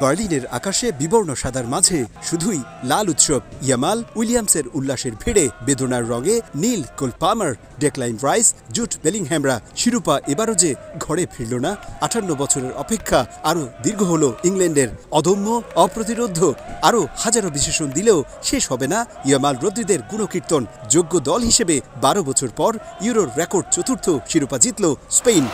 বার্লিনের আকাশে বিবর্ণ সাদার মাঝে শুধুই লাল উৎসব। ইয়ামাল উইলিয়ামসের উল্লাসের ভিড়ে বেদনার রঙে নীল কোল পামার, ডেকলাইন রাইস, জুট বেলিংহ্যামরা। শিরোপা এবারও যে ঘরে ফিরল না। 58 বছরের অপেক্ষা আরও দীর্ঘ হলো ইংল্যান্ডের। অদম্য, অপ্রতিরোধ্য, আরও হাজারো বিশেষণ দিলেও শেষ হবে না ইয়ামাল রদ্রিদের গুণকীর্তন। যোগ্য দল হিসেবে 12 বছর পর ইউরোর রেকর্ড চতুর্থ শিরোপা জিতল স্পেন।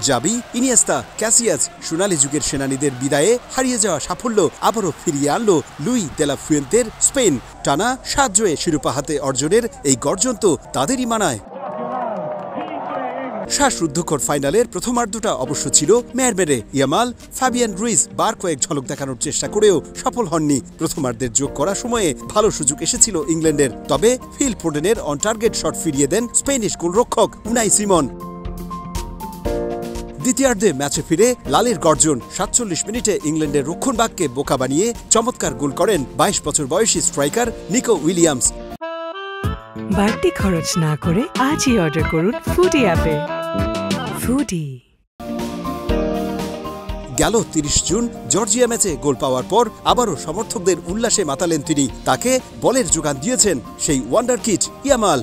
জাবি, ইনিয়েস্তা, ক্যাসিয়াস, সোনালী যুগের সেনানীদের বিদায়ে হারিয়ে যাওয়া সাফল্য আবারও ফিরিয়ে আনল লুই দে লা ফুয়েন্তের স্পেন। টানা 7 জয়ে শিরোপা হাতে অর্জনের এই গর্জন তো তাদেরই মানায়। শ্বাসরুদ্ধকর ফাইনালের প্রথমার্ধটা অবশ্য ছিল মেরমেরে। ইয়ামাল, ফাবিয়ান রুইজ বার কয়েক ঝলক দেখানোর চেষ্টা করেও সফল হননি। প্রথমার্ধের যোগ করা সময়ে ভালো সুযোগ এসেছিল ইংল্যান্ডের, তবে ফিল ফোডেনের অন টার্গেট শট ফিরিয়ে দেন স্পেনিশ গোলরক্ষক উনাই সিমন। দ্বিতীয়ার্ধে ম্যাচে ফিরে লালের গর্জন। 47 মিনিটে ইংল্যান্ডের রক্ষণভাগকে বোকা বানিয়ে চমৎকার গোল করেন 22 বছর বয়সী স্ট্রাইকার নিকো উইলিয়ামস। বাড়তি খরচ না করে আজই অর্ডার করুন ফুডি অ্যাপে। ফুডি। গেল 30 জুন জর্জিয়া ম্যাচে গোল পাওয়ার পর আবারও সমর্থকদের উল্লাসে মাতালেন তিনি। তাকে বলের যোগান দিয়েছেন সেই ওয়ান্ডার কিড ইয়ামাল।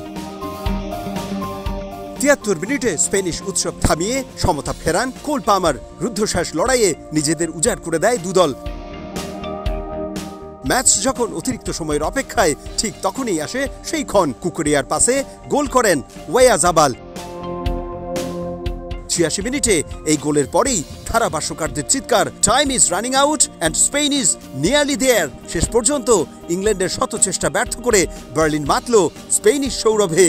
73 মিনিটে স্পেনিশ উৎসব থামিয়ে সমতা ফেরান কোল পামার। রুদ্ধশ্বাস লড়াইয়ে নিজেদের উজাড় করে দেয় দুদল। ম্যাচ যখন অতিরিক্ত সময়ের অপেক্ষায়, ঠিক তখনই আসে সেই ক্ষণ। কুকুরিয়ার পাশে গোল করেন ওয়াইয়াজাবাল। 86 মিনিটে এই গোলের পরেই ধারাভাষ্যকারদের চিৎকার, time is running out and Spain is nearly there. শেষ পর্যন্ত ইংল্যান্ডের শত চেষ্টা ব্যর্থ করে বার্লিন মাতল স্পেনিশ সৌরভে।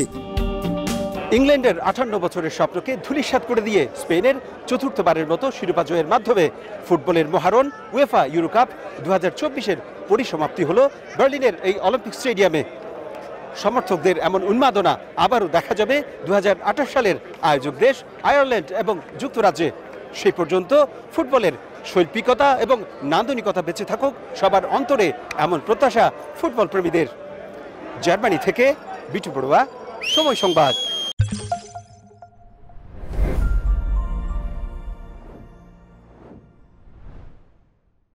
ইংল্যান্ডের 58 বছরের স্বপ্নকে ধূলিসাৎ করে দিয়ে স্পেনের চতুর্থবারের মতো শিরোপা জয়ের মাধ্যমে ফুটবলের মহারণ উয়েফা ইউরো কাপ 2024-এর পরিসমাপ্তি হলো বার্লিনের এই অলিম্পিক স্টেডিয়ামে। সমর্থকদের এমন উন্মাদনা আবারও দেখা যাবে 2028 সালের আয়োজক দেশ আয়ারল্যান্ড এবং যুক্তরাজ্যে। সেই পর্যন্ত ফুটবলের শৈল্পিকতা এবং নান্দনিকতা বেঁচে থাকুক সবার অন্তরে, এমন প্রত্যাশা ফুটবল প্রেমীদের। জার্মানি থেকে বিটু বড়ুয়া, সময় সংবাদ।